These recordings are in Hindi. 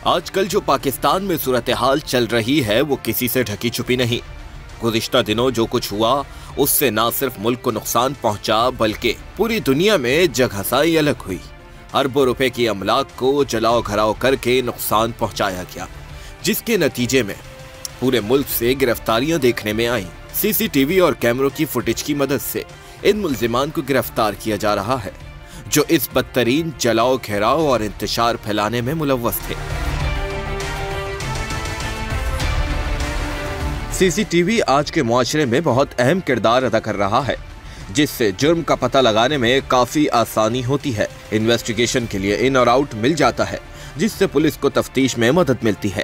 आजकल जो पाकिस्तान में सूरत हाल चल रही है वो किसी से ढकी छुपी नहीं। गुज़िश्ता दिनों जो कुछ हुआ उससे न सिर्फ मुल्क को नुकसान पहुंचा बल्कि पूरी दुनिया में जगहसाई अलग हुई। अरबों रुपए की अमलाक को जलाओ घराओ करके नुकसान पहुंचाया गया, जिसके नतीजे में पूरे मुल्क से गिरफ्तारियां देखने में आई। सीसीटीवी और कैमरों की फुटेज की मदद से इन मुल्जिमान को गिरफ्तार किया जा रहा है जो इस बदतरीन जलाओ घेराव और इंतशार फैलाने में मुलव्वस थे। सीसीटीवी आज के मुआशरे में बहुत अहम किरदार अदा कर रहा है, जिससे जुर्म का पता लगाने में काफी आसानी होती है। इन्वेस्टिगेशन के लिए इन और आउट मिल जाता है, जिससे पुलिस को तफ्तीश में मदद मिलती है।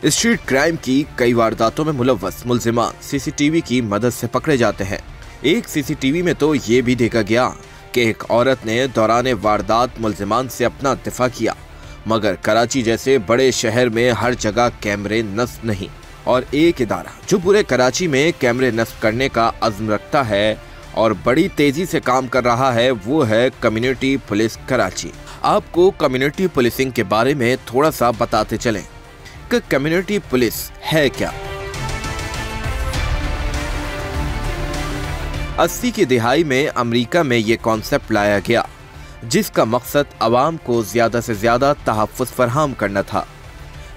स्ट्रीट क्राइम की कई वारदातों में मुलव्वस मुल्जिमान सीसीटीवी की मदद से पकड़े जाते हैं। एक सीसीटीवी में तो ये भी देखा गया कि एक औरत ने दौरान वारदात मुल्जिमान से अपना दिफा किया, मगर कराची जैसे बड़े शहर में हर जगह कैमरे नस्ब नहीं, और एक इदारा जो पूरे कराची में कैमरे नस्ब करने का अज़्म रखता है और बड़ी तेजी से काम कर रहा है वो है कम्युनिटी पुलिस कराची। आपको कम्युनिटी पुलिसिंग के बारे में थोड़ा सा बताते चलें कि कम्युनिटी पुलिस है क्या। 80 की दिहाई में अमेरिका में ये कॉन्सेप्ट लाया गया, जिसका मकसद अवाम को ज्यादा से ज्यादा तहफ़्फ़ुज़ फराहम करना था।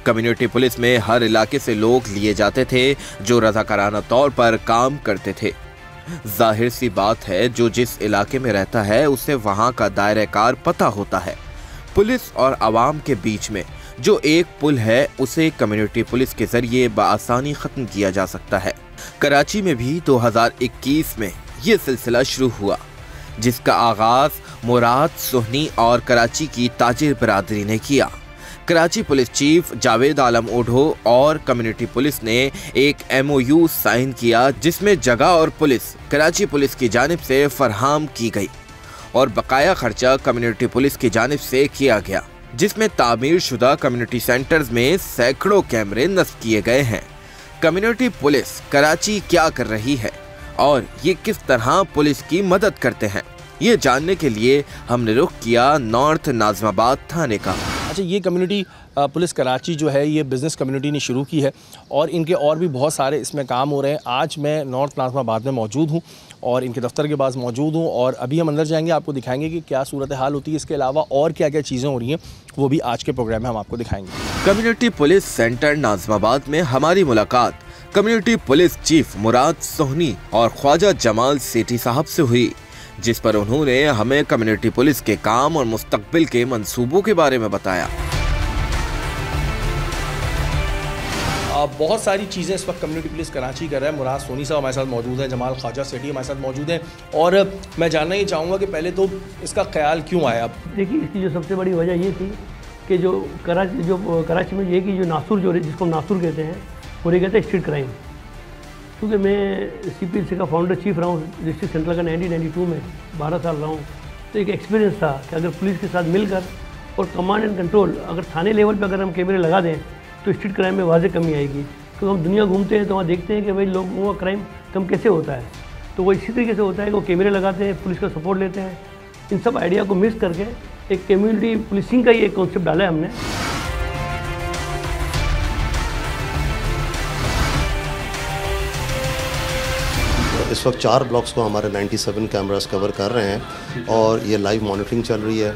कम्युनिटी पुलिस में हर इलाके से लोग लिए जाते थे जो रज़ाकाराना तौर पर काम करते थे। जाहिर सी बात है, जो जिस इलाके में रहता है उसे वहां का दायरा कार पता होता है। पुलिस और अवाम के बीच में जो एक पुल है उसे कम्युनिटी पुलिस के जरिए बआसानी खत्म किया जा सकता है। कराची में भी 2021 में ये सिलसिला शुरू हुआ, जिसका आगाज मुराद सोहनी और कराची की ताजिर बरादरी ने किया। कराची पुलिस चीफ जावेद आलम ओढो और कम्युनिटी पुलिस ने एक MOU साइन किया, जिसमें जगह और पुलिस कराची पुलिस की जानिब से फरहम की गई और बकाया खर्चा कम्युनिटी पुलिस की जानिब से किया गया, जिसमें तामीर शुदा कम्युनिटी सेंटर्स में सैकड़ों कैमरे नस्ब किए गए हैं। कम्युनिटी पुलिस कराची क्या कर रही है और ये किस तरह पुलिस की मदद करते हैं, ये जानने के लिए हमने रुख किया नॉर्थ नाज़िमाबाद थाने का। अच्छा, ये कम्युनिटी पुलिस कराची जो है ये बिज़नेस कम्युनिटी ने शुरू की है और इनके और भी बहुत सारे इसमें काम हो रहे हैं। आज मैं नॉर्थ नाज़िमाबाद में मौजूद हूँ और इनके दफ्तर के पास मौजूद हूँ और अभी हम अंदर जाएंगे, आपको दिखाएंगे कि क्या सूरत हाल होती है। इसके अलावा और क्या क्या चीज़ें हो रही हैं वो भी आज के प्रोग्राम में हम आपको दिखाएंगे। कम्युनिटी पुलिस सेंटर नाज़िमाबाद में हमारी मुलाकात कम्युनिटी पुलिस चीफ मुराद सोहनी और ख्वाजा जमाल सेठी साहब से हुई, जिस पर उन्होंने हमें कम्युनिटी पुलिस के काम और मुस्तकबिल के मंसूबों के बारे में बताया। बहुत सारी चीज़ें इस वक्त कम्युनिटी पुलिस कराची कर रहा है। मुराद सोनी साहब हमारे साथ मौजूद हैं, जमाल ख्वाजा सेठी हमारे साथ मौजूद हैं और मैं जानना ही चाहूँगा कि पहले तो इसका ख्याल क्यों आया। देखिए, इसकी जो सबसे बड़ी वजह ये थी कि जो कराची में ये कि जो नासूर जो जिसको हम नासूर कहते हैं वो ये कहते हैं स्ट्रीट क्राइम। क्योंकि मैं CPC का फाउंडर चीफ रहा हूँ डिस्ट्रिक्ट सेंट्रल का 1992 में 12 साल रहा हूँ, तो एक एक्सपीरियंस था कि अगर पुलिस के साथ मिलकर और कमांड एंड कंट्रोल अगर थाने लेवल पे अगर हम कैमरे लगा दें तो स्ट्रीट क्राइम में वाज़े कमी आएगी। तो हम दुनिया घूमते हैं तो वहाँ देखते हैं कि भाई लोगों का क्राइम कम कैसे होता है, तो वो इसी तरीके से होता है कि वो कैमरे लगाते हैं, पुलिस का सपोर्ट लेते हैं। इन सब आइडिया को मिक्स करके एक कम्युनिटी पुलिसिंग का ही एक कॉन्सेप्ट डाला है हमने। इस वक्त 4 ब्लॉक्स को हमारे 97 कैमरास कवर कर रहे हैं और ये लाइव मॉनिटरिंग चल रही है।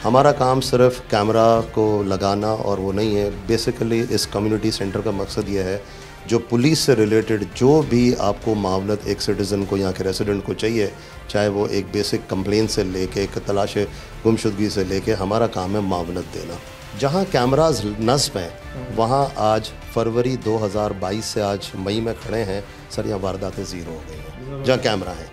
हमारा काम सिर्फ कैमरा को लगाना और वो नहीं है। बेसिकली इस कम्युनिटी सेंटर का मकसद ये है, जो पुलिस से रिलेटेड जो भी आपको मामलत एक सिटीज़न को, यहाँ के रेसिडेंट को चाहिए, चाहे वो एक बेसिक कंप्लेन से लेके एक तलाश गुमशुदगी से लेके, हमारा काम है मामलत देना। जहाँ कैमराज नस्ब हैं वहाँ आज फरवरी 2022 से आज मई में खड़े हैं सर, यहाँ वारदातें ज़ीरो हो गई हैं जहाँ कैमरा है।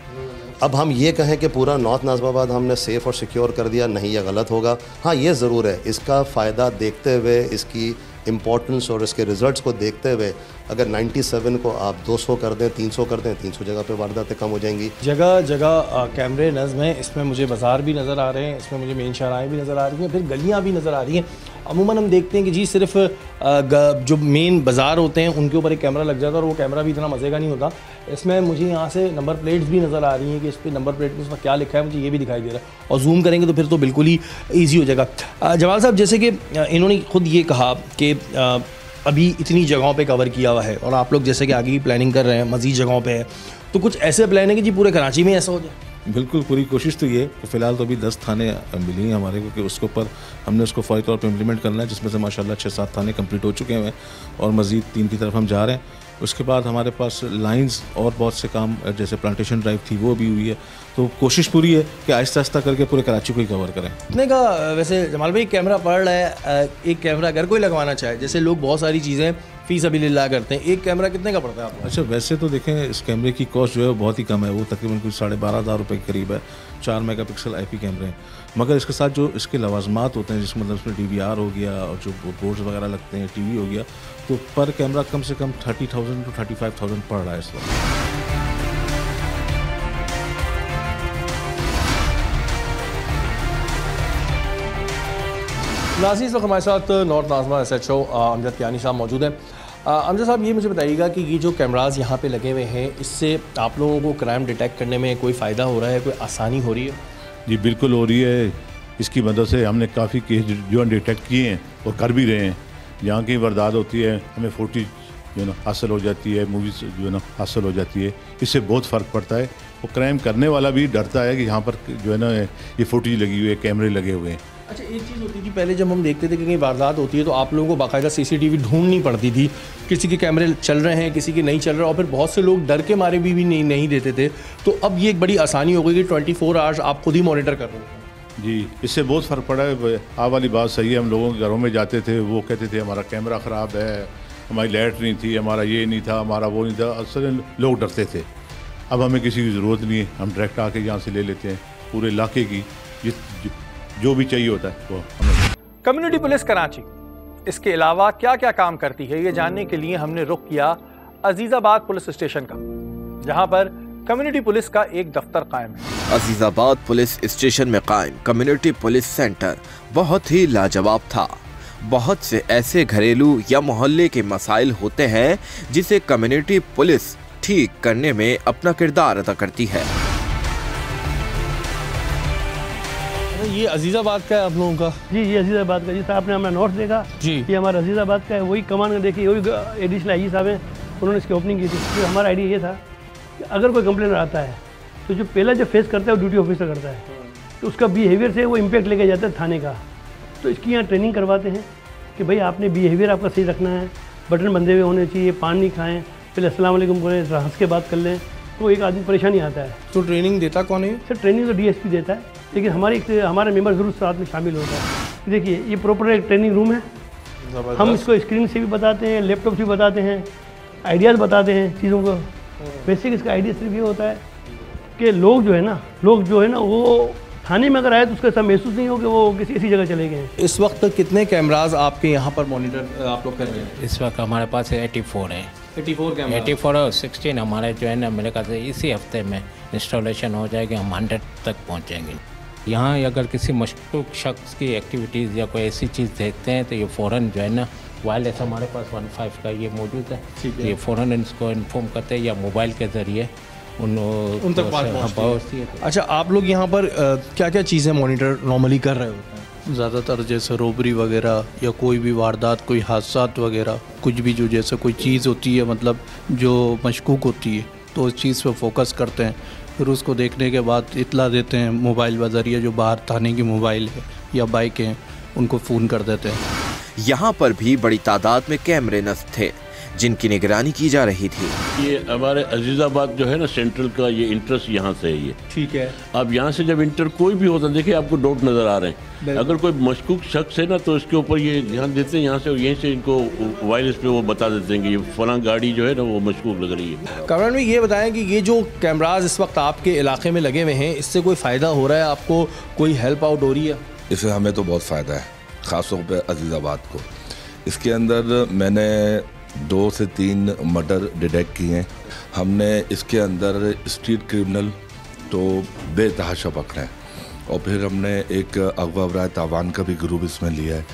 अब हम ये कहें कि पूरा नॉर्थ नाज़िमाबाद हमने सेफ़ और सिक्योर कर दिया, नहीं, यह गलत होगा। हाँ, ये ज़रूर है, इसका फ़ायदा देखते हुए, इसकी इम्पोर्टेंस और इसके रिज़ल्ट्स को देखते हुए अगर 97 को आप 200 कर दें, 300 कर दें, 300 जगह पे वारदातें कम हो जाएंगी। जगह जगह कैमरे नज़म हैं, इसमें मुझे बाज़ार भी नज़र आ रहे हैं, इसमें मुझे मेन शाहराहें भी नज़र आ रही हैं, फिर गलियाँ भी नज़र आ रही हैं। अमूमन हम देखते हैं कि जी सिर्फ जो मेन बाज़ार होते हैं उनके ऊपर एक कैमरा लग जाता है और वो कैमरा भी इतना मज़े का नहीं होता। इसमें मुझे यहाँ से नंबर प्लेट्स भी नज़र आ रही हैं कि इस पर नंबर प्लेट में उसमें क्या लिखा है मुझे ये भी दिखाई दे रहा है, और जूम करेंगे तो फिर तो बिल्कुल ही ईजी हो जाएगा। जमाल साहब, जैसे कि इन्होंने खुद ये कहा कि अभी इतनी जगहों पे कवर किया हुआ है और आप लोग जैसे कि आगे की प्लानिंग कर रहे हैं, मज़ीद जगहों पे है, तो कुछ ऐसे प्लान है कि जी पूरे कराची में ऐसा हो जाए? बिल्कुल, पूरी कोशिश तो ये है। फ़िलहाल तो अभी 10 थाने मिली हैं हमारे को कि उसके ऊपर हमने उसको फौरी तौर पर इम्प्लीमेंट करना है, जिसमें से माशाल्लाह 6-7 थाने कंप्लीट हो चुके हैं और मज़ीद 3 की तरफ हम जा रहे हैं। उसके बाद हमारे पास लाइंस और बहुत से काम जैसे प्लांटेशन ड्राइव थी वो भी हुई है, तो कोशिश पूरी है कि आहिस्ता आहिस्ता करके पूरे कराची को ही कवर करें। कितने का वैसे जमाल भाई कैमरा पड़ रहा है? एक कैमरा अगर कोई लगवाना चाहे, जैसे लोग बहुत सारी चीज़ें फ़ी सबिलिल्लाह करते हैं, एक कैमरा कितने का पड़ता है आपको? अच्छा, वैसे तो देखें इस कैमरे की कॉस्ट जो है वो बहुत ही कम है, वो तकरीबन कुछ 12,500 रुपये के करीब है। 4 मेगापिक्सल IP कैमरे हैं, मगर इसके साथ जो इसके लवाजमात होते हैं, जिसमें मतलब उसमें DVR हो गया और जो बोर्ड्स वगैरह लगते हैं, TV हो गया, तो पर कैमरा कम से कम 30,000 to 35,000 पड़ रहा है इस वक्त। नाज़रीन, इस वक्त हमारे साथ नॉर्थ नाज़मा SHO अमजद कियानी साहब मौजूद हैं। अमजद साहब, ये मुझे बताइएगा कि ये जो कैमरास यहाँ पे लगे हुए हैं, इससे आप लोगों को क्राइम डिटेक्ट करने में कोई फ़ायदा हो रहा है, कोई आसानी हो रही है? जी बिल्कुल हो रही है। इसकी मदद से हमने काफ़ी केस जो है डिटेक्ट किए हैं और कर भी रहे हैं। जहाँ की वारदात होती है हमें फुटेज जो है ना हासिल हो जाती है, मूवीज़ जो है ना हासिल हो जाती है, इससे बहुत फ़र्क पड़ता है। और क्राइम करने वाला भी डरता है कि यहाँ पर जो है ना ये फुटेज लगी हुई है, कैमरे लगे हुए हैं। अच्छा, एक चीज़ होती थी पहले जब हम देखते थे कि कहीं वारदात होती है तो आप लोगों को बाकायदा CCTV ढूंढनी पड़ती थी, किसी के कैमरे चल रहे हैं, किसी के नहीं चल रहे, और फिर बहुत से लोग डर के मारे भी नहीं देते थे। तो अब ये एक बड़ी आसानी हो गई कि 24 आवर्स आप खुद ही मॉनिटर कर रहे हैं। जी, इससे बहुत फ़र्क पड़ा है। आप वाली बात सही है। हम लोगों के घरों में जाते थे, वो कहते थे हमारा कैमरा ख़राब है, हमारी लाइट नहीं थी, हमारा ये नहीं था, हमारा वो नहीं था। अक्सर लोग डरते थे। अब हमें किसी की ज़रूरत नहीं है, हम डायरेक्ट आके यहाँ से ले लेते हैं। पूरे इलाके की जो भी चाहिए होता है वो हमें। कम्युनिटी पुलिस कराची इसके अलावा क्या क्या काम करती है, ये जानने के लिए हमने रुख किया अजीज़ाबाद पुलिस स्टेशन का, जहां पर कम्युनिटी पुलिस का एक दफ्तर कायम है। अजीज़ाबाद पुलिस स्टेशन में कायम कम्युनिटी पुलिस सेंटर बहुत ही लाजवाब था। बहुत से ऐसे घरेलू या मोहल्ले के मसाइल होते हैं जिसे कम्युनिटी पुलिस ठीक करने में अपना किरदार अदा करती है। ये अजीज़ाबाद का है आप लोगों का? जी, ये अजीज़ाबाद का। जिस आपने हमारा नॉर्थ देखा जी, ये हमारा अजीज़ाबाद का है। वही कमान में देखिए, वही एडिशनल IG साहब हैं, उन्होंने इसकी ओपनिंग की थी। तो हमारा आइडिया ये था कि अगर कोई कंप्लेनर आता है तो जो पहला जो फेस करता है वो ड्यूटी ऑफिसर करता है, तो उसका बिहेवियर से वो इम्पैक्ट लेके जाता है थाने का। तो इसकी यहाँ ट्रेनिंग करवाते हैं कि भाई आपने बिहेवियर आपका सही रखना है, बटन बंधे हुए होने चाहिए, पान नहीं खाएँ, पहले अस्सलाम वालेकुम बोलें, हंस के बात कर लें, तो एक आदमी परेशानी आता है। तो ट्रेनिंग देता कौन है? सर, ट्रेनिंग तो DSP देता है, लेकिन हमारा मेंबर ज़रूर साथ में शामिल होता है। देखिए, ये प्रॉपर एक ट्रेनिंग रूम है। हम इसको स्क्रीन से भी बताते हैं, लैपटॉप से भी बताते हैं, आइडियाज़ बताते हैं चीज़ों को। बेसिक इसका आइडिया सिर्फ ये होता है कि लोग जो है ना वो थाने में अगर आए तो उसका ऐसा महसूस नहीं हो कि वो किसी ऐसी जगह चले गए हैं। इस वक्त कितने कैमराज आपके यहाँ पर मॉनिटर आप लोग कर रहे हैं? इस वक्त हमारे पास 84 है। 84 कैमरा? 84 और 16 हमारे जो है ना मेरे ख्याल से इसी हफ्ते में इंस्टॉलेशन हो जाएगी, हम 100 तक पहुँचेंगे। यहाँ अगर किसी मशकूक शख्स की एक्टिविटीज़ या कोई ऐसी चीज़ देखते हैं तो ये फ़ौरन जो है ना वायरलेस हमारे पास 15 का ये मौजूद है, ये फ़ौरन इसको इन्फॉर्म करते हैं या मोबाइल के ज़रिए उन तक पहुँचती है। अच्छा, आप लोग यहाँ पर क्या क्या चीज़ें मॉनिटर नॉर्मली कर रहे होते हैं? ज़्यादातर जैसे रोबरी वगैरह या कोई भी वारदात, कोई हादसात वगैरह, कुछ भी जो जैसे कोई चीज़ होती है मतलब जो मशकूक होती है तो उस चीज़ पर फोकस करते हैं। फिर उसको देखने के बाद इतला देते हैं मोबाइल बजरिया, जो बाहर थाने की मोबाइल है या बाइक हैं उनको फ़ोन कर देते हैं। यहाँ पर भी बड़ी तादाद में कैमरे नस्ब थे जिनकी निगरानी की जा रही थी। ये हमारे अजीज़ाबाद जो है ना सेंट्रल का ये इंटरेस्ट यहाँ से है। ये ठीक है। अब यहाँ से जब इंटर कोई भी होता है, देखिए आपको डॉट नज़र आ रहे हैं, अगर कोई मशकूक शख्स है ना तो इसके ऊपर ये ध्यान देते हैं यहाँ से, और यहीं से इनको वायरलेस पे वो बता देते हैं कि ये फलां गाड़ी जो है ना वो मशकूक लग रही है। कमरान में ये बताएं कि ये जो कैमराज इस वक्त आपके इलाके में लगे हुए हैं, इससे कोई फ़ायदा हो रहा है आपको, कोई हेल्प आउट हो रही है? इससे हमें तो बहुत फ़ायदा है, ख़ास तौर पर अजीज़ाबाद को। इसके अंदर मैंने 2 से 3 मर्डर डिटेक्ट किए हैं। हमने इसके अंदर स्ट्रीट क्रिमिनल तो बेतहाशा पकड़े हैं और फिर हमने एक अगवा बराए तावान का भी ग्रुप इसमें लिया है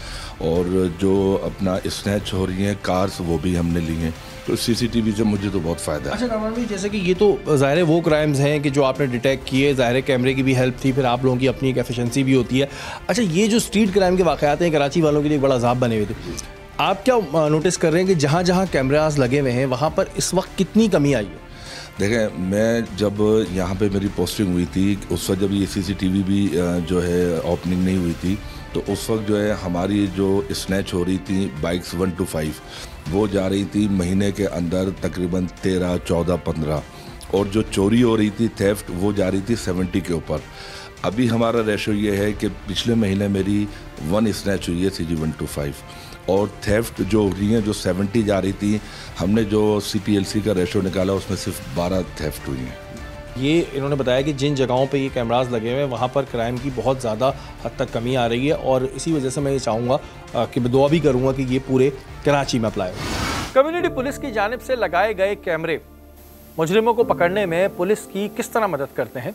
और जो अपना स्नैच हो रही हैं कार्स वो भी हमने लिए हैं। तो सीसीटीवी से मुझे तो बहुत फ़ायदा है। अच्छा कामरान भाई, जैसे कि ये तो ज़ाहिर है वो क्राइम्स हैं कि जो आपने डिटेक्ट किए, ज़ाहिर है कैमरे की भी हेल्प थी, फिर आप लोगों की अपनी एक एफिशिएंसी भी होती है। अच्छा, ये जो स्ट्रीट क्राइम के वाक़यात हैं कराची वालों के लिए एक बड़ा अज़ाब बने हुए थे, आप क्या नोटिस कर रहे हैं कि जहाँ जहाँ कैमरास लगे हुए हैं वहाँ पर इस वक्त कितनी कमी आई है? देखें, मैं जब यहाँ पे मेरी पोस्टिंग हुई थी उस वक्त जब ये सीसीटीवी भी जो है ओपनिंग नहीं हुई थी, तो उस वक्त जो है हमारी जो स्नैच हो रही थी बाइक्स 1 to 5 वो जा रही थी महीने के अंदर तकरीबन 13, 14, 15 और जो चोरी हो रही थी थेफ्ट वो जा रही थी 70 के ऊपर। अभी हमारा रेशो ये है कि पिछले महीने मेरी 1 स्नैच हुई है CG 1 to 5 और थेफ्ट जो हो रही हैं जो 70 जा रही थी, हमने जो CPLC का रेशो निकाला उसमें सिर्फ 12 थेफ्ट हुई हैं। ये इन्होंने बताया कि जिन जगहों पे ये कैमरास लगे हुए हैं वहाँ पर क्राइम की बहुत ज़्यादा हद तक कमी आ रही है और इसी वजह से मैं ये चाहूँगा कि मैं दुआ भी करूँगा कि ये पूरे कराची में अप्लाई हो। कम्युनिटी पुलिस की जानिब से लगाए गए कैमरे मुजरिमों को पकड़ने में पुलिस की किस तरह मदद करते हैं,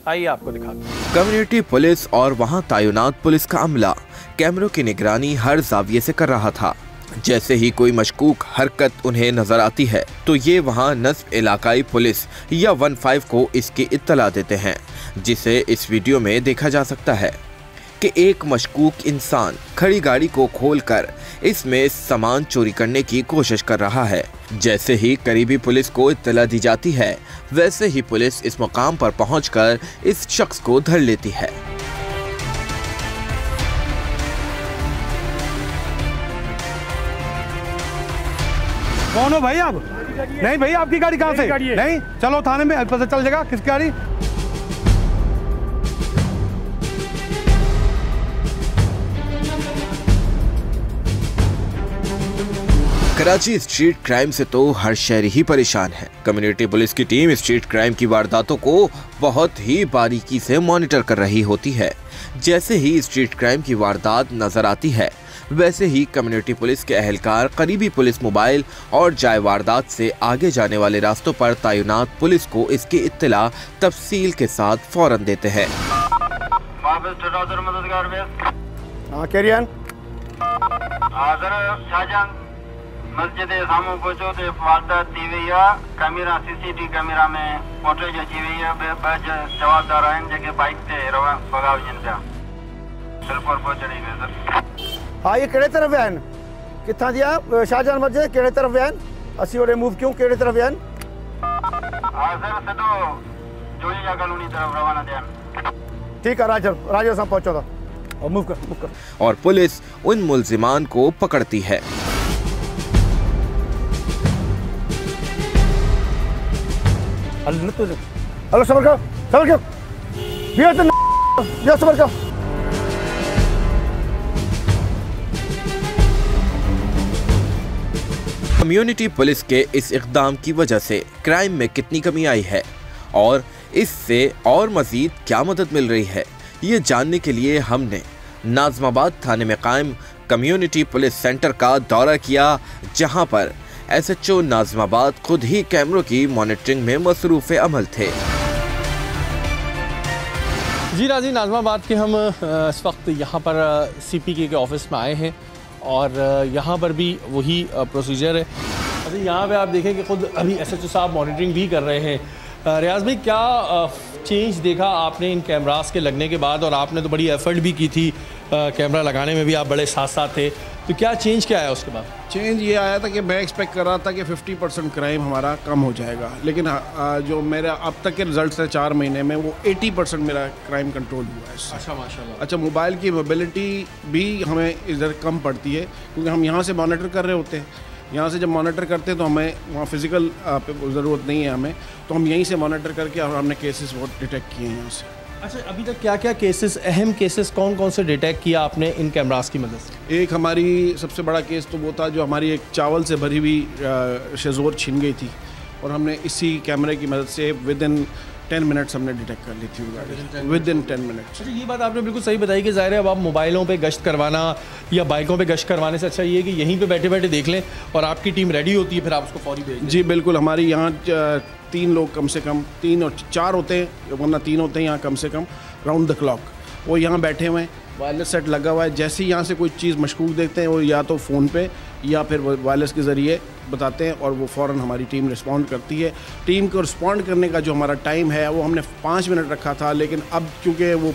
आइए आपको दिखाते हैं। कम्युनिटी पुलिस और वहां तैनात पुलिस का अमला कैमरों की निगरानी हर जाविये से कर रहा था। जैसे ही कोई मशकूक हरकत उन्हें नजर आती है तो ये वहां नस्ब इलाकाई पुलिस या 15 को इसकी इत्तला देते हैं, जिसे इस वीडियो में देखा जा सकता है कि एक मशकूक इंसान खड़ी गाड़ी को खोलकर इसमें सामान चोरी करने की कोशिश कर रहा है। जैसे ही करीबी पुलिस को इत्तला दी जाती है वैसे ही पुलिस इस मुकाम पर पहुंचकर इस शख्स को धर लेती है। कौन हो भाई आप? नहीं भाई, आपकी गाड़ी कहाँ से? नहीं, चलो थाने में, पता चल जाएगा किसकी गाड़ी। कराची स्ट्रीट क्राइम से तो हर शहरी ही परेशान है। कम्युनिटी पुलिस की टीम स्ट्रीट क्राइम की वारदातों को बहुत ही बारीकी से मॉनिटर कर रही होती है। जैसे ही स्ट्रीट क्राइम की वारदात नजर आती है वैसे ही कम्युनिटी पुलिस के अहलकार करीबी पुलिस मोबाइल और जाए वारदात से आगे जाने वाले रास्तों पर तैनात पुलिस को इसकी इत्तला तफसील के साथ फौरन देते हैं। मस्जिद सामू पहुंचो तो वारदात थी हुई है। कैमरा CCTV कैमरा में फुटेज अची हुई है। जवाबदार आहिनि जेके बाइक ते भगाव वञनि पिया। बिल्कुल पहुंचणी में सर। हाँ, ये केड़े तरफ विया आहिनि? किथां जी आहे शाहजहान मस्जिद? केड़े तरफ विया आहिनि? असीं होॾे मूव क्यों? केड़े तरफ विया आहिनि? हाँ सर, सिधो जोड़ीजा कॉलोनी तरफ रवाना थिया आहिनि। ठीक है राजर सां पहुंचो था और मूव कर। और पुलिस उन मुल्जिमान को पकड़ती है। हेलो सबर करो बिया सबर करो। कम्युनिटी पुलिस के इस इक़दाम की वजह से क्राइम में कितनी कमी आई है और इससे और मज़ीद क्या मदद मिल रही है, ये जानने के लिए हमने नाज़माबाद थाने में कायम कम्युनिटी पुलिस सेंटर का दौरा किया, जहां पर SHO नाज़माबाद खुद ही कैमरों की मॉनिटरिंग में मसरूफ़ अमल थे। जी राजी, नाज़माबाद के हम इस वक्त यहाँ पर CPK के ऑफिस में आए हैं और यहाँ पर भी वही प्रोसीजर है। अच्छा, यहाँ पे आप देखें कि खुद अभी SHO साहब मॉनिटरिंग भी कर रहे हैं। रियाज भाई, क्या चेंज देखा आपने इन कैमरास के लगने के बाद? और आपने तो बड़ी एफर्ट भी की थी, कैमरा लगाने में भी आप बड़े साथ साथ थे, तो क्या चेंज क्या आया उसके बाद? चेंज ये आया था कि मैं एक्सपेक्ट कर रहा था कि 50% क्राइम हमारा कम हो जाएगा, लेकिन जो मेरा अब तक के रिजल्ट्स है 4 महीने में, वो 80% मेरा क्राइम कंट्रोल हुआ है। अच्छा, माशाल्लाह। अच्छा, मोबाइल की मोबिलिटी भी हमें इधर कम पड़ती है क्योंकि हम यहाँ से मॉनिटर कर रहे होते हैं। यहाँ से जब मॉनिटर करते हैं तो हमें वहाँ फिज़िकल ज़रूरत नहीं है हमें, तो हम यहीं से मॉनिटर करके और हमने केसेस बहुत डिटेक्ट किए हैं यहाँ से। अच्छा, अभी तक क्या क्या केसेस, अहम केसेस कौन कौन से डिटेक्ट किया आपने इन कैमरास की मदद से? एक हमारी सबसे बड़ा केस तो वो था जो हमारी एक चावल से भरी हुई शेज़ोर छिन गई थी और हमने इसी कैमरे की मदद से विद इन 10 मिनट्स हमने डिटेक्ट कर ली थी गाड़ी विद इन 10 मिनट्स। अच्छा, ये बात आपने बिल्कुल सही बताई कि ज़ाहिर है अब आप मोबाइलों पे गश्त करवाना या बाइकों पे गश्त करवाने से अच्छा ये है कि यहीं पे बैठे बैठे देख लें और आपकी टीम रेडी होती है, फिर आप उसको फौरी भेज दें। जी बिल्कुल, हमारी यहाँ 3 लोग कम से कम 3 और 4 होते हैं, वरना 3 होते हैं यहाँ कम से कम राउंड द क्लॉक। वो यहाँ बैठे हुए हैं, वायरलेस सेट लगा हुआ है। जैसे ही यहाँ से कोई चीज़ मशकूक देखते हैं वो या तो फ़ोन पे या फिर वायरलेस के ज़रिए बताते हैं और वो फ़ौरन हमारी टीम रिस्पॉन्ड करती है। टीम को रिस्पॉन्ड करने का जो हमारा टाइम है वो हमने 5 मिनट रखा था, लेकिन अब क्योंकि वो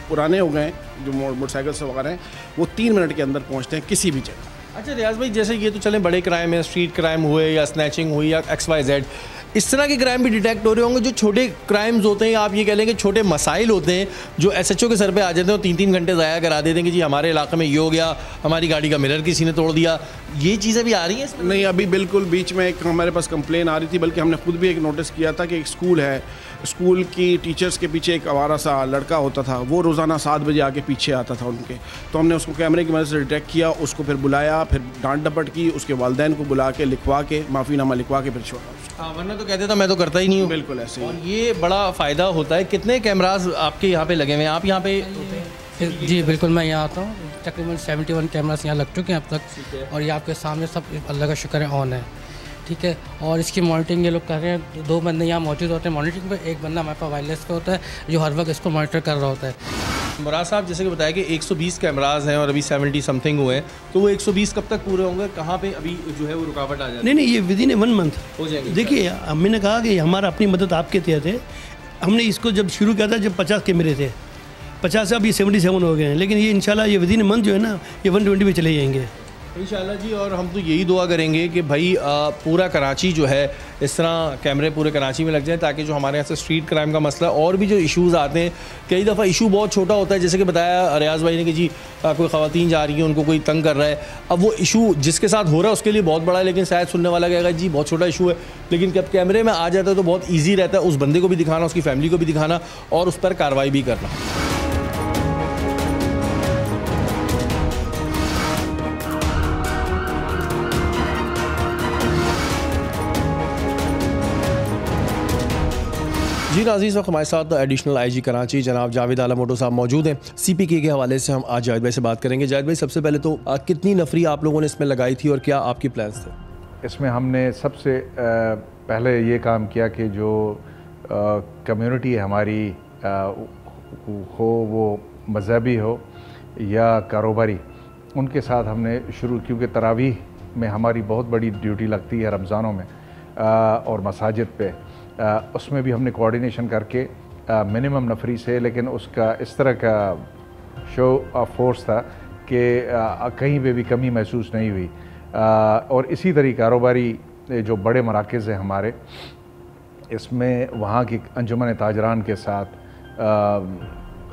पुराने हो गए हैं, जो मोटरसाइकिल सवार हैं, वो 3 मिनट के अंदर पहुँचते हैं किसी भी जगह। अच्छा रियाज भाई, जैसे ये तो चले बड़े क्राइम है, स्ट्रीट क्राइम हुए या स्नैचिंग हुई या XYZ, इस तरह के क्राइम भी डिटेक्ट हो रहे होंगे। जो छोटे क्राइम्स होते हैं, आप ये कह लें कि छोटे मसाइल होते हैं जो SHO के सर पे आ जाते हैं और 3-3 घंटे ज़ाया करा देते हैं कि जी हमारे इलाके में ये हो गया, हमारी गाड़ी का मिरर किसी ने तोड़ दिया, ये चीज़ें भी आ रही हैं इसमें? नहीं, अभी बिल्कुल बीच में एक हमारे पास कंप्लेन आ रही थी, बल्कि हमने खुद भी एक नोटिस किया था कि एक स्कूल है, स्कूल की टीचर्स के पीछे एक आवारा सा लड़का होता था, वो रोज़ाना 7 बजे आके पीछे आता था उनके। तो हमने उसको कैमरे की मदद से डिटेक्ट किया, उसको फिर बुलाया, फिर डांट डपट की, उसके वालिदैन को बुला के लिखवा के माफ़ीनामा लिखवा के फिर छोड़ा। हाँ, वरना तो कहते था मैं तो करता ही नहीं हूँ। बिल्कुल ऐसे ही। और ये बड़ा फ़ायदा होता है। कितने कैमरास आपके यहाँ पे लगे हुए हैं? आप यहाँ पे? जी बिल्कुल, मैं यहाँ आता हूँ। तकरीबन 71 कैमरास यहाँ लग चुके हैं अब तक, और ये आपके सामने सब अल्लाह का शुक्र है ऑन है, ठीक है। और इसकी मॉनिटरिंग ये लोग कर रहे हैं। 2 बंदे यहाँ मौजूद होते हैं मॉनिटरिंग पे, एक बंदा हमारे पास वायरलेस पे होता है जो हर वक्त इसको मॉनिटर कर रहा होता है। मुराद साहब, जैसे कि बताया कि 120 कैमराज हैं और अभी 70 समथिंग हुए हैं, तो वो 120 कब तक पूरे होंगे? कहाँ पे अभी जो है वो रुकावट आ जाती है? नहीं, ये विद इन 1 मंथ हो जाएगी। देखिए, मैंने कहा कि हमारा अपनी मदद आपके तहत है। हमने इसको जब शुरू किया था जब 50 कैमरे थे, 50 से अभी 77 हो गए हैं, लेकिन ये इंशाल्लाह ये विद इन मंथ जो है ना, ये 120 पे चले जाएंगे इंशाल्लाह जी। और हम तो यही दुआ करेंगे कि भाई पूरा कराची जो है इस तरह कैमरे पूरे कराची में लग जाए, ताकि जो हमारे यहाँ से स्ट्रीट क्राइम का मसला और भी जो इश्यूज़ आते हैं, कई दफ़ा इशू बहुत छोटा होता है, जैसे कि बताया रियाज भाई ने कि जी कोई ख़वातीन जा रही हैं, उनको कोई तंग कर रहा है। अब वो इशू जिसके साथ हो रहा है उसके लिए बहुत बड़ा है, लेकिन शायद सुनने वाला कहेगा जी बहुत छोटा इशू है, लेकिन जब कैमरे में आ जाता है तो बहुत ईजी रहता है उस बंदे को भी दिखाना, उसकी फैमिली को भी दिखाना और उस पर कार्रवाई भी करना। जी नाज़रीन, वक्त हमारे साथ एडिशनल IG कराची जनाब जावेद आलम मोटो साहब मौजूद हैं। CPK के हवाले से हम आज जावेद भाई से बात करेंगे। जावेद भाई, सबसे पहले तो कितनी नफरी आप लोगों ने इसमें लगाई थी और क्या आपकी प्लान्स थे? इसमें हमने सबसे पहले ये काम किया कि जो कम्युनिटी हमारी हो, वो मजहबी हो या कारोबारी, उनके साथ हमने शुरू, क्योंकि तरावीह में हमारी बहुत बड़ी ड्यूटी लगती है रमज़ानों में और मसाजिद पे, उसमें भी हमने कोऑर्डिनेशन करके मिनिमम नफरी से, लेकिन उसका इस तरह का शो ऑफ फोर्स था कि कहीं पे भी कमी महसूस नहीं हुई। और इसी तरह कारोबारी जो बड़े मराकज़ हैं हमारे, इसमें वहाँ की अंजुमन ताजरान के साथ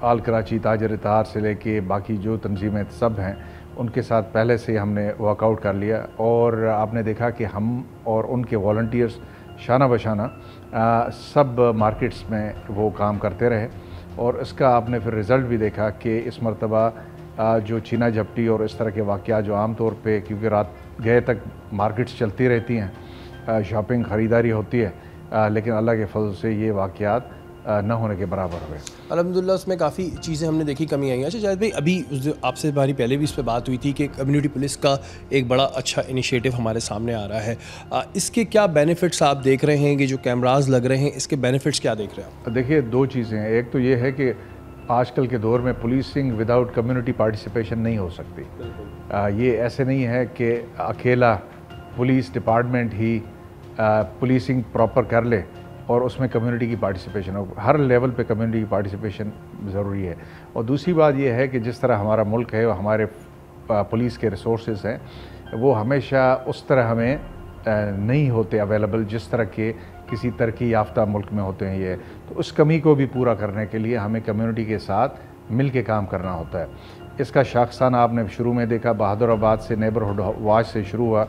आल कराची ताजर इत्तेहाद से लेके बाकी जो तंजीमें सब हैं, उनके साथ पहले से हमने वर्कआउट कर लिया। और आपने देखा कि हम और उनके वॉलंटियर्स शाना बशाना सब मार्केट्स में वो काम करते रहे, और इसका आपने फिर रिज़ल्ट भी देखा कि इस मरतबा जो चीना झपटी और इस तरह के वाक़यात जो आम तौर पे, क्योंकि रात गए तक मार्केट्स चलती रहती हैं, शॉपिंग ख़रीदारी होती है, लेकिन अल्लाह के फजल से ये वाक़यात न होने के बराबर हुए। अल्हम्दुलिल्लाह उसमें काफ़ी चीज़ें हमने देखी, कमी आई हैं। अच्छा जावेद भाई, अभी आपसे हमारी पहले भी इस पर बात हुई थी कि कम्युनिटी पुलिस का एक बड़ा अच्छा इनिशिएटिव हमारे सामने आ रहा है। इसके क्या बेनिफिट्स आप देख रहे हैं कि जो कैमराज लग रहे हैं, इसके बेनिफिट्स क्या देख रहे हैं आप? देखिए, 2 चीज़ें हैं। एक तो ये है कि आजकल के दौर में पुलिसिंग विदाउट कम्युनिटी पार्टिसिपेशन नहीं हो सकती। ये ऐसे नहीं है कि अकेला पुलिस डिपार्टमेंट ही पुलिसिंग प्रॉपर कर ले और उसमें कम्युनिटी की पार्टिसिपेशन हो। हर लेवल पे कम्युनिटी की पार्टिसिपेशन ज़रूरी है। और दूसरी बात यह है कि जिस तरह हमारा मुल्क है और हमारे पुलिस के रिसोर्सेज हैं, वो हमेशा उस तरह हमें नहीं होते अवेलेबल जिस तरह के किसी तरक्की याफ्ता मुल्क में होते हैं। ये तो उस कमी को भी पूरा करने के लिए हमें कम्युनिटी के साथ मिल के काम करना होता है। इसका शाखसाना आपने शुरू में देखा, बहादुराबाद से नेबरहुड वॉच से शुरू हुआ,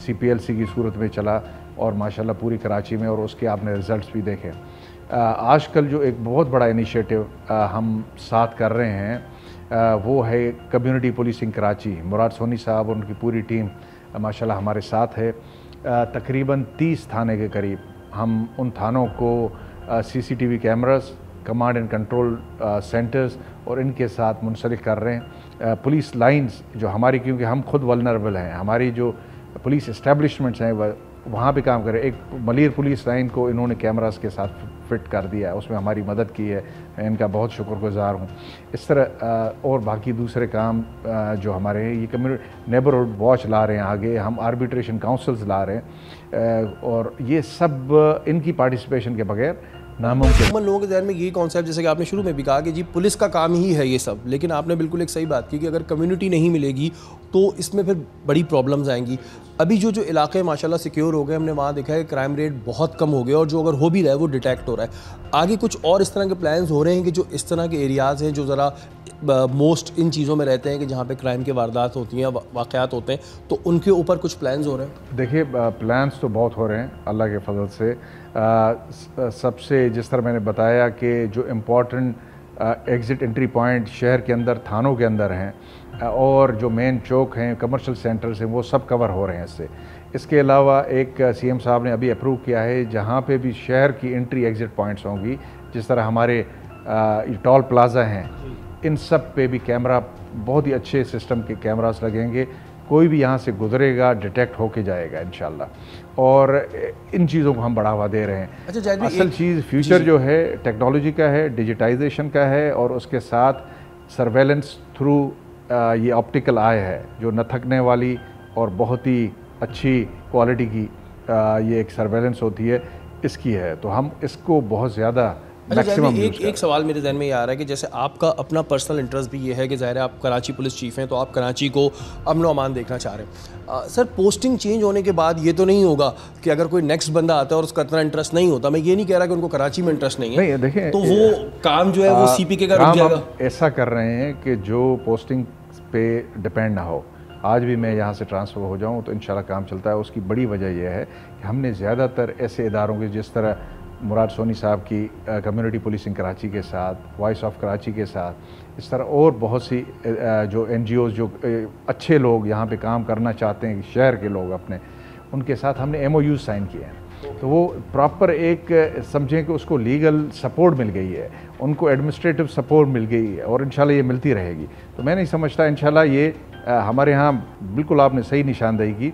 CPLC की सूरत में चला और माशाल्लाह पूरी कराची में, और उसके आपने रिज़ल्ट्स भी देखे। आजकल जो एक बहुत बड़ा इनिशिएटिव हम साथ कर रहे हैं वो है कम्युनिटी पुलिसिंग कराची। मुराद सोनी साहब और उनकी पूरी टीम माशाल्लाह हमारे साथ है। तकरीबन 30 थाने के करीब हम उन थानों को CCTV cameras, command and control centres और इनके साथ मुंसलिक कर रहे हैं। पुलिस लाइंस जो हमारी, क्योंकि हम खुद वल्नरेबल हैं, हमारी जो पुलिस इस्टेब्लिशमेंट्स हैं वहाँ पे काम करें। एक मलिर पुलिस लाइन को इन्होंने कैमरास के साथ फिट कर दिया है, उसमें हमारी मदद की है, मैं इनका बहुत शुक्रगुजार हूँ। इस तरह और बाकी दूसरे काम जो हमारे हैं, ये कम्युनिटी नेबरहुड वॉच ला रहे हैं आगे, हम आर्बिट्रेशन काउंसिल्स ला रहे हैं, और ये सब इनकी पार्टिसिपेशन के बगैर नामुमकिन। लोगों के जहन में यही कॉन्सेप्ट, जैसे कि आपने शुरू में भी कहा कि जी पुलिस का काम ही है ये सब, लेकिन आपने बिल्कुल एक सही बात की कि अगर कम्युनिटी नहीं मिलेगी तो इसमें फिर बड़ी प्रॉब्लम्स आएंगी। अभी जो इलाके माशाल्लाह सिक्योर हो गए, हमने वहाँ देखा है क्राइम रेट बहुत कम हो गया, और जो अगर हो भी रहा है वो डिटेक्ट हो रहा है। आगे कुछ और इस तरह के प्लान्स हो रहे हैं कि जो इस तरह के एरियाज़ हैं जो ज़रा मोस्ट इन चीज़ों में रहते हैं कि जहाँ पे क्राइम के वारदात होती हैं, वाक़यात होते हैं, तो उनके ऊपर कुछ प्लान्स हो रहे हैं? देखिए, प्लान्स तो बहुत हो रहे हैं अल्लाह के फजल से। सबसे जिस तरह मैंने बताया कि जो इम्पोर्टेंट एग्ज़िट एंट्री पॉइंट शहर के अंदर, थानों के अंदर हैं, और जो मेन चौक हैं, कमर्शियल सेंटर्स हैं, वो सब कवर हो रहे हैं इससे। इसके अलावा एक CM साहब ने अभी अप्रूव किया है जहाँ पे भी शहर की एंट्री एग्ज़िट पॉइंट्स होंगी, जिस तरह हमारे टोल प्लाज़ा हैं, इन सब पे भी कैमरा, बहुत ही अच्छे सिस्टम के कैमरास लगेंगे। कोई भी यहाँ से गुजरेगा डिटेक्ट होके जाएगा इंशाल्लाह, और इन चीज़ों को हम बढ़ावा दे रहे हैं। अच्छा, असल चीज़ फ्यूचर जो है टेक्नोलॉजी का है, डिजिटाइजेशन का है, और उसके साथ सर्वेलेंस थ्रू ये ऑप्टिकल आई है जो न थकने वाली और बहुत ही अच्छी क्वालिटी की ये एक सर्वेलेंस होती है, इसकी है। तो हम इसको बहुत ज़्यादा मैक्सिमम एक सवाल मेरे जहन में ये आ रहा है कि जैसे आपका अपना पर्सनल इंटरेस्ट भी ये है कि ज़ाहिर है आप कराची पुलिस चीफ़ हैं, तो आप कराची को अमन व अमान देखना चाह रहे हैं। सर, पोस्टिंग चेंज होने के बाद ये तो नहीं होगा कि अगर कोई नेक्स्ट बंदा आता है और उसका इतना इंटरेस्ट नहीं होता, मैं ये नहीं कह रहा कि उनको कराची में इंटरेस्ट नहीं है, देखें, तो वो काम जो है वो CPK का रुक जाएगा? ऐसा कर रहे हैं कि जो पोस्टिंग पे डिपेंड ना हो। आज भी मैं यहाँ से ट्रांसफ़र हो जाऊँ तो इंशाल्लाह काम चलता है। उसकी बड़ी वजह यह है कि हमने ज़्यादातर ऐसे इदारों के, जिस तरह मुराद सोनी साहब की कम्युनिटी पुलिसिंग कराची के साथ, वॉइस ऑफ कराची के साथ, इस तरह और बहुत सी जो NGOs जो अच्छे लोग यहाँ पे काम करना चाहते हैं, शहर के लोग अपने, उनके साथ हमने MOU साइन किए हैं। तो वो प्रॉपर एक समझें कि उसको लीगल सपोर्ट मिल गई है, उनको एडमिनिस्ट्रेटिव सपोर्ट मिल गई है, और इंशाल्लाह ये मिलती रहेगी। तो मैं नहीं समझता, इंशाल्लाह ये हमारे यहाँ बिल्कुल आपने सही निशानदेही की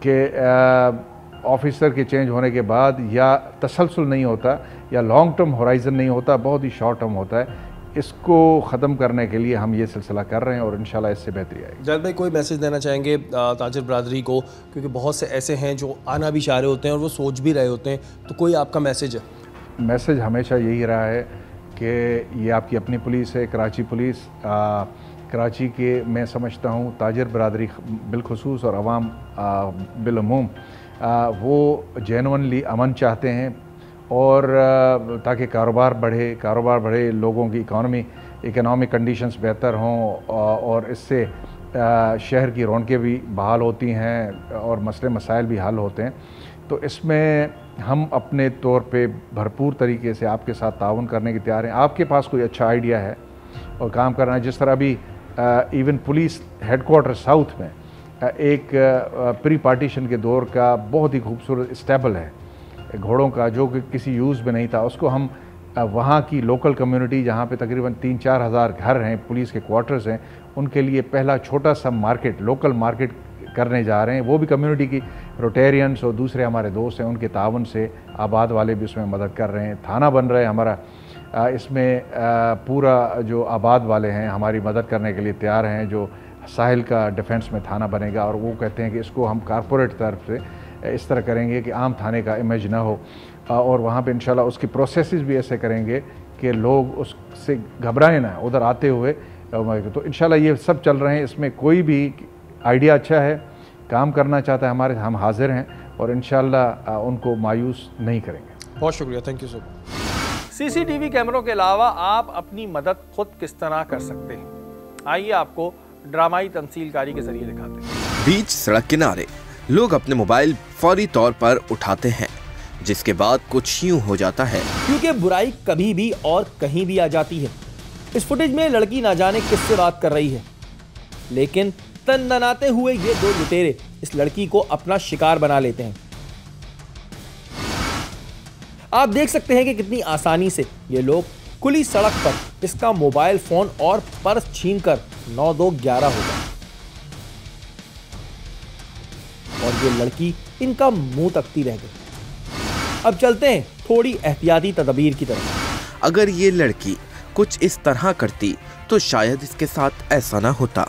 कि ऑफिसर के चेंज होने के बाद या तसलसल नहीं होता या लॉन्ग टर्म होराइज़न नहीं होता, बहुत ही शॉर्ट टर्म होता है। इसको ख़त्म करने के लिए हम ये सिलसिला कर रहे हैं, और इंशाल्लाह इससे बेहतरी आएगी। जावेद भाई, कोई मैसेज देना चाहेंगे ताजिर बरादरी को, क्योंकि बहुत से ऐसे हैं जो आना भी चाह रहे होते हैं और वो सोच भी रहे होते हैं, तो कोई आपका मैसेज है? मैसेज हमेशा यही रहा है कि ये आपकी अपनी पुलिस है, कराची पुलिस। कराची के मैं समझता हूँ ताजिर बरादरी बिलखुसूस और अवाम बिलअमूम वो जेनुइनली अमन चाहते हैं, और ताकि कारोबार बढ़े, लोगों की इकोनॉमिक कंडीशंस बेहतर हों, और इससे शहर की रौनकें भी बहाल होती हैं और मसले मसाइल भी हल होते हैं। तो इसमें हम अपने तौर पे भरपूर तरीके से आपके साथ ताउन करने के तैयार हैं। आपके पास कोई अच्छा आइडिया है और काम करना है, जिस तरह अभी इवन पुलिस हेडक्वार्टर साउथ में एक प्री पार्टीशन के दौर का बहुत ही खूबसूरत स्टेबल है घोड़ों का, जो कि किसी यूज़ में नहीं था, उसको हम वहाँ की लोकल कम्युनिटी, जहाँ पे तकरीबन 3-4 हज़ार घर हैं, पुलिस के क्वार्टर्स हैं, उनके लिए पहला छोटा सा मार्केट, लोकल मार्केट करने जा रहे हैं। वो भी कम्युनिटी की रोटेरियंस और दूसरे हमारे दोस्त हैं, उनके तावन से आबाद वाले भी उसमें मदद कर रहे हैं। थाना बन रहा है हमारा, इसमें पूरा जो आबाद वाले हैं हमारी मदद करने के लिए तैयार हैं। जो साहिल का डिफेंस में थाना बनेगा, और वो कहते हैं कि इसको हम कारपोरेट तरफ से इस तरह करेंगे कि आम थाने का इमेज ना हो, और वहाँ पे इंशाल्लाह उसकी प्रोसेसेस भी ऐसे करेंगे कि लोग उससे घबराएं ना उधर आते हुए। तो इंशाल्लाह ये सब चल रहे हैं। इसमें कोई भी आइडिया अच्छा है, काम करना चाहता है हमारे, हम हाजिर हैं, और इंशाल्लाह उनको मायूस नहीं करेंगे। बहुत शुक्रिया, thank you so much. CCTV कैमरों के अलावा आप अपनी मदद खुद किस तरह कर सकते हैं, आइए आपको ड्रामाई तमसीलकारी के जरिए दिखाते हैं। बीच सड़क किनारे लोग अपने मोबाइल फौरी तौर पर उठाते हैं, जिसके बाद कुछ यूं हो जाता है। क्योंकि बुराई कभी भी और कहीं भी आ जाती है। इस फुटेज में लड़की ना जाने किससे बात कर रही है, लेकिन तनतनाते हुए ये दो लुटेरे इस लड़की को अपना शिकार बना लेते हैं। आप देख सकते हैं कि कितनी आसानी से ये लोग खुली सड़क पर इसका मोबाइल फोन और पर्स छीनकर 9-2-11 हो गए और ये लड़की इनका मुंह तकती रह गई। अब चलते हैं थोड़ी एहतियाती तदबीर की तरफ। अगर ये लड़की कुछ इस तरह करती तो शायद इसके साथ ऐसा ना होता।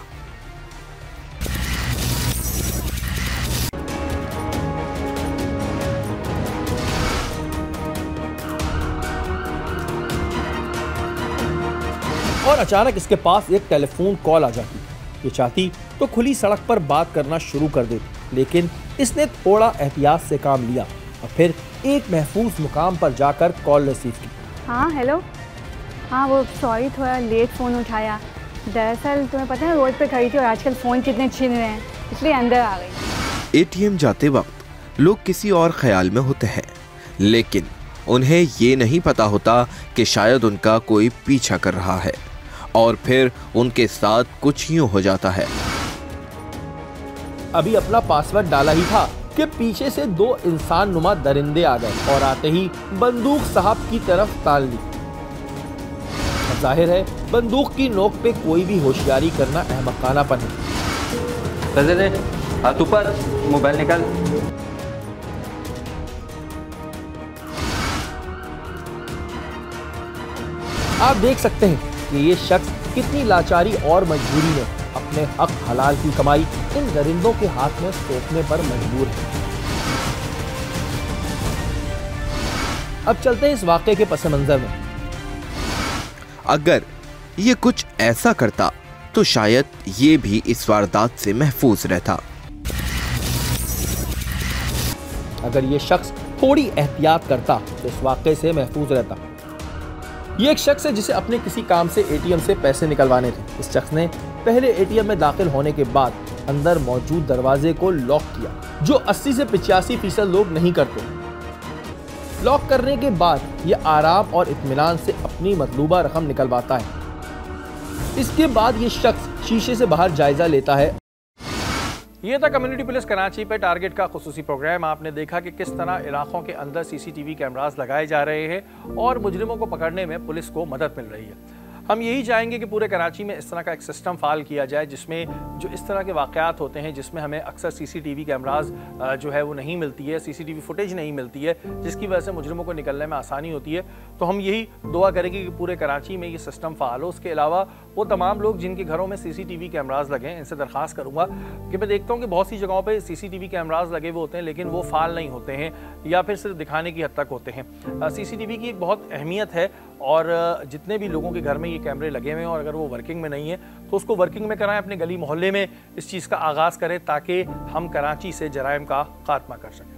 और अचानक इसके पास एक टेलीफोन कॉल आ जाती। ये चाहती तो खुली सड़क पर बात करना शुरू कर देती, लेकिन इसने थोड़ा एहतियात से काम लिया और फिर एक महफूज मुकाम पर जाकर कॉल रिसीव की। हाँ हेलो, हाँ वो सॉरी थोड़ा लेट फ़ोन उठाया। दरअसल तुम्हें पता है रोड पे खड़ी थी और आजकल फ़ोन कितने छीन रहे हैं, इसलिए अंदर आ गई। एटीएम जाते वक्त लोग किसी और ख्याल में होते हैं, लेकिन उन्हें ये नहीं पता होता कि शायद उनका कोई पीछा कर रहा है और फिर उनके साथ कुछ यूं हो जाता है। अभी अपना पासवर्ड डाला ही था कि पीछे से 2 इंसान नुमा दरिंदे आ गए और आते ही बंदूक साहब की तरफ ताल ली। जाहिर है बंदूक की नोक पे कोई भी होशियारी करना अहमकानापन है। हाथ ऊपर, मोबाइल निकाल। आप देख सकते हैं कि ये शख्स कितनी लाचारी और मजबूरी में अपने हक हलाल की कमाई इन दरिंदों के हाथ में सौंपने पर मजबूर है। अब चलते हैं इस वाक़े के पस मंजर में। अगर ये कुछ ऐसा करता तो शायद ये भी इस वारदात से महफूज रहता। अगर ये शख्स थोड़ी एहतियात करता तो इस वाक़े से महफूज रहता। ये एक शख्स है जिसे अपने किसी काम से एटीएम से पैसे निकलवाने थे। इस शख्स ने पहले एटीएम में दाखिल होने के बाद अंदर मौजूद दरवाजे को लॉक किया, जो 80 से 85% लोग नहीं करते। लॉक करने के बाद ये आराम और इत्मीनान से अपनी मतलूबा रकम निकलवाता है। इसके बाद ये शख्स शीशे से बाहर जायजा लेता है। ये था कम्युनिटी पुलिस कराची पे टारगेट का खुसूसी प्रोग्राम। आपने देखा कि किस तरह इलाकों के अंदर सीसीटीवी कैमरास लगाए जा रहे हैं और मुजरिमों को पकड़ने में पुलिस को मदद मिल रही है। हम यही चाहेंगे कि पूरे कराची में इस तरह का एक सिस्टम फाल किया जाए, जिसमें जो इस तरह के वाक़यात होते हैं जिसमें हमें अक्सर सीसीटीवी कैमरास जो है वो नहीं मिलती है, सीसीटीवी फुटेज नहीं मिलती है, जिसकी वजह से मुजरिमों को निकलने में आसानी होती है। तो हम यही दुआ करेंगे कि पूरे कराची में ये सिस्टम फाल हो। उसके अलावा वो तमाम लोग जिनके घरों में सीसीटीवी कैमरास लगे हैं, इनसे दरख्वास्त करूँगा कि मैं देखता हूँ कि बहुत सी जगहों पर सीसीटीवी कैमरास लगे हुए होते हैं लेकिन वो फाल नहीं होते हैं या फिर सिर्फ दिखाने की हद तक होते हैं। सीसीटीवी की एक बहुत अहमियत है और जितने भी लोगों के घर में ये कैमरे लगे हुए हैं और अगर वो वर्किंग में नहीं है तो उसको वर्किंग में कराएं, अपने गली मोहल्ले में इस चीज़ का आगाज़ करें ताकि हम कराची से जराइम का खात्मा कर सकें।